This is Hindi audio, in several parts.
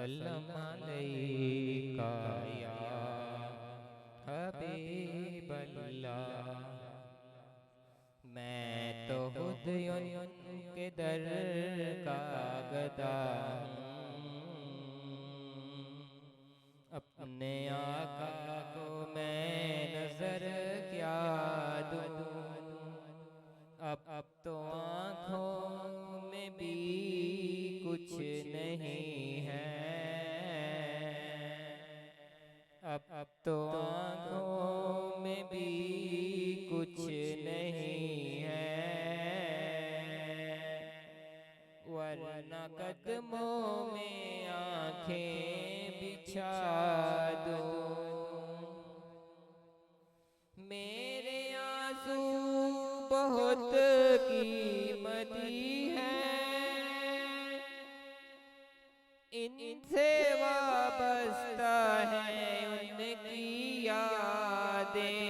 वसल्लम अलैका या हबीबल्लाह। मैं तो खुद उनके दर का गदा हूँ, अपने आका को मैं नजर क्या दूँ। अब तो आँखों में भी कुछ नहीं है, अब तो आँखों में भी कुछ नहीं है, वरना कदमों में आँखें बिछा दूँ। मेरे आंसू बहुत कीमती हैं, इनसे वाबस्ता है उनकी यादें।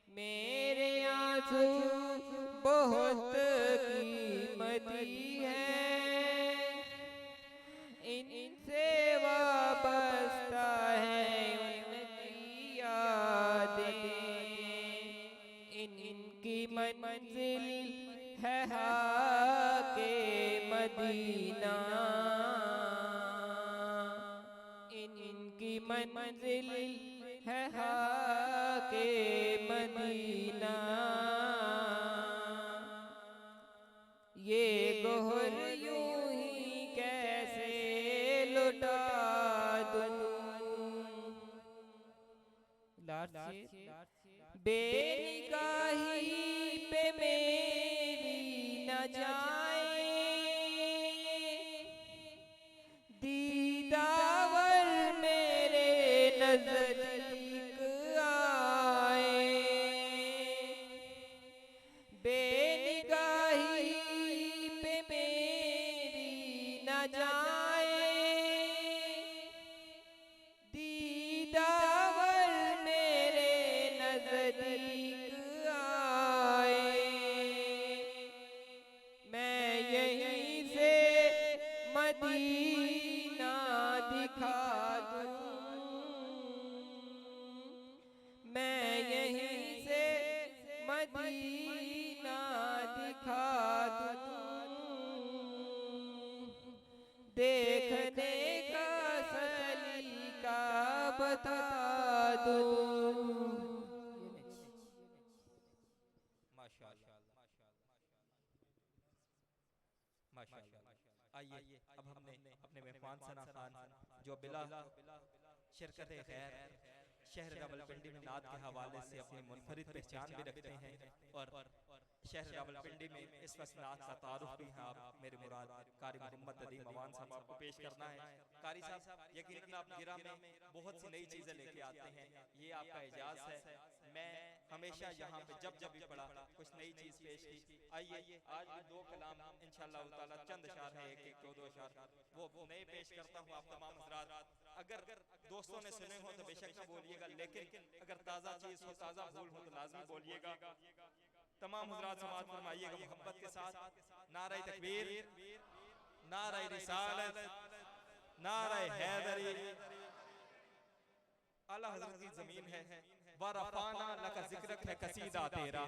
मेरे आंसू बहुत कीमती हैं, इनसे वाबस्ता है उनकी यादें। इनकी मंजिल है हाके मदीना, इनकी मंजिल है हाके मदीना। ये गोहर यूं ही कैसे लुटा दूं, बेनिगाही पे मेरी न जाए, दीदावर मेरे नजदीक आए। बेनिगाही पे मेरी न जाए, दीदावर मेरे नजदीक आए। मैं यहीं से मदीना दिखा दूं, मैं यहीं से मदीना दिखा दूं। देखने का सलीका बता दूं। माशाअल्लाह माशाअल्लाह। आइए अब हमने अपने मेहमान सना खान जो बिला शिरकत खैर शहर रावलपिंडी में नात के हवाले से अपनी मुनफरिद पहचान भी रखते हैं, और शहर रावलपिंडी में इस वक्त नात का तारुफ भी है। आप मेरे मुराद कारी मोहम्मद नदीम अवान साहब आपको पेश करना है। कारी साहब यकीनन आप गिरा में बहुत सी नई चीजें लेके आते हैं, ये आपका एजाज है। मैं हमेशा यहाँ पे जब जब भी पढ़ा कुछ नई चीज पेश की। आइए आज भी दो कलाम इंशाअल्लाह ताला, चंद अशार है, एक एक दो अशार वो नए पेश करता हूँ। आप तमाम हज़रात अगर दोस्तों ने सुने हो तो बेशक ना बोलिएगा, लेकिन अगर ताज़ा चीज हो, ताज़ा फूल हो तो लाजमी बोलिएगा। तमाम हज़रात समाअत फरमाइएगा मोहब्बत के साथ। नारे तकबीर, नारे रिसालत, नारे हैदरी। आला हज़रत की ज़मीन है। वारफाना लका ज़िक्रक है कसीदा तेरा,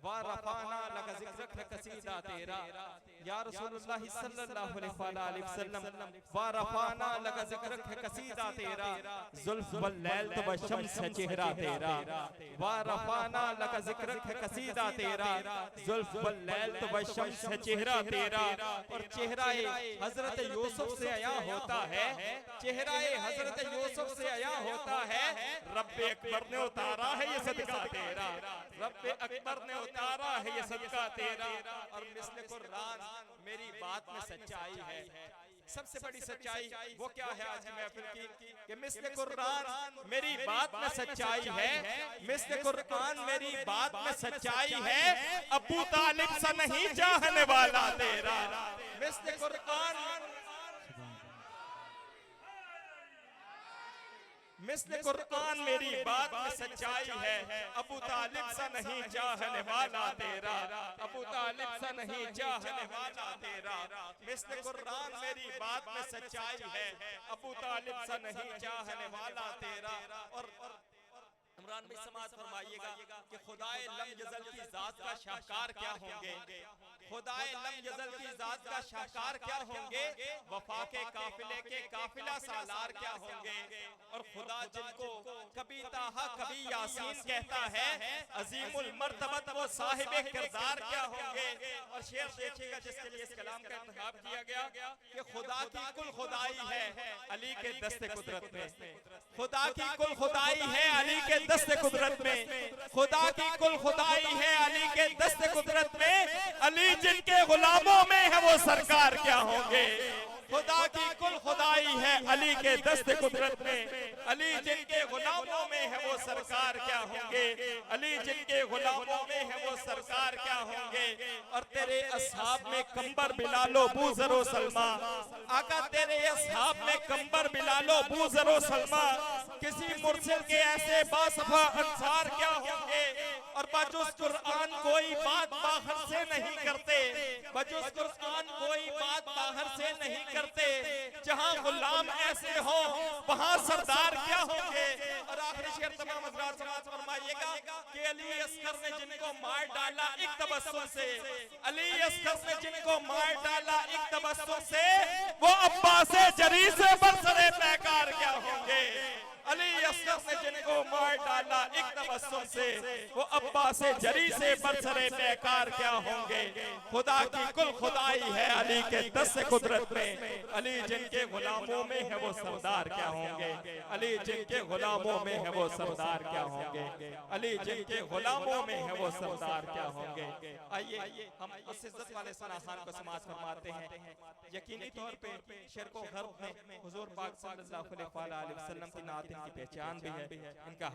वारफाना लका ज़िक्रक है कसीदा तेरा, या रसूलुल्लाह सल्लल्लाहु अलैहि वसल्लम। वारफाना लका ज़िक्रक है कसीदा तेरा, ज़ुल्फ़ वल लैल तब शम्स है चेहरा तेरा। वारफाना लका ज़िक्रक है कसीदा तेरा, ज़ुल्फ़ वल लैल तब शम्स है चेहरा तेरा। और चेहरा हज़रत यूसुफ से आया होता है, चेहरा हज़रत यूसुफ से आया होता है। रब्बे अकबर ने उतारा है ये सदका तेरा, रब्बे अकबर ने उतारा है ये सदका तेरा। और मिस्ल कुरान मेरी बात में सच्चाई है। सबसे बड़ी सच्चाई वो क्या है आज की महफिल की, कि मिस्ल कुरान मेरी बात में सच्चाई है, मिस्ल कुरान मेरी बात में सच्चाई है। अबू तालिब सा नहीं चाहने वाला तेरा, मिस्ल कुरान मिस्ल कुरान मेरी बात में सच्चाई है। अबू तालिब सा नहीं चाहने वाला तेरा, अबू तालिब सा नहीं चाहने वाला तेरा, मिस्ल कुरान मेरी बात में सच्चाई है, अबू तालिब सा नहीं चाहने वाला तेरा। और इमरान भाई समाज फरमाइएगा कि खुदाए लम यज़ल की जात का शाहकार क्या होंगे, खुदाए लम यज़ल की जात का शाहकार क्या होंगे, वफा के काफिले के काफिला सालार क्या होंगे। और खुदा जिनको कभी ताहा कभी यासीन कहता है, अजीमुल मर्तबत वो साहिबे किरदार क्या होंगे। और शेर देखिएगा जिसके लिए इस कलाम का इंतखाब किया गया कि खुदा की कुल खुदाई है अली के दस्ते कुदरत में, खुदा की कुल खुदाई है अली के दस्ते कुदरत में, खुदा की कुल खुदाई है अली के दस्ते कुदरत में, अली जिनके गुलामों में है वो सरकार क्या होंगे। खुदा की कुल खुदाई है अली के दस्ते कुदरत में, अली जिनके गुलामों में है वो सरकार क्या होंगे, अली जिनके गुलामों में है वो सरकार क्या होंगे। और तेरे असहाब में कंबर बिलालो बूज़रो सलमा, आका तेरे असहाब में कंबर बिलालो बूज़रो सलमा, किसी मुरसिल के ऐसे बासफा अंसार क्या होंगे। और बजुस कुरान कोई बात बाहर से नहीं करते, बजुस कुरान कोई बात बाहर से नहीं करते, जहां गुलाम ऐसे हो वहां सरदार क्या होंगे। और आखिरी शेर तमाम हज़रात समाज फरमाइएगा कि अली अस्कर ने जिनको मार डाला एक तबस्सुम से, अली अस्कर ने जिनको मार डाला एक तबस्सुम से, वो अब्बास जरी से बरसरे पैकार क्या होंगे। अली अस्कर ने जिनको मार डाला एक तबस्सुम से, वो अब्बास जरी से बरसरे पैकार क्या होंगे। खुदा की कुल खुदाई है अली के दस्ते कुदरत में, अली जिनके गुलामों में है वो सरदार क्या होंगे, अली जिनके गुलामों में है वो सरदार क्या होंगे, अली जिनके गुलामों में है वो सरदार क्या होंगे। आइए हम उस इज्जत वाले सना खान को समाज फरमाते हैं। यकीनी तौर पे शेर को गर्व में हुजूर पाक सल्लल्लाहु अलैहि वसल्लम की नात इनकी पहचान भी है, इनका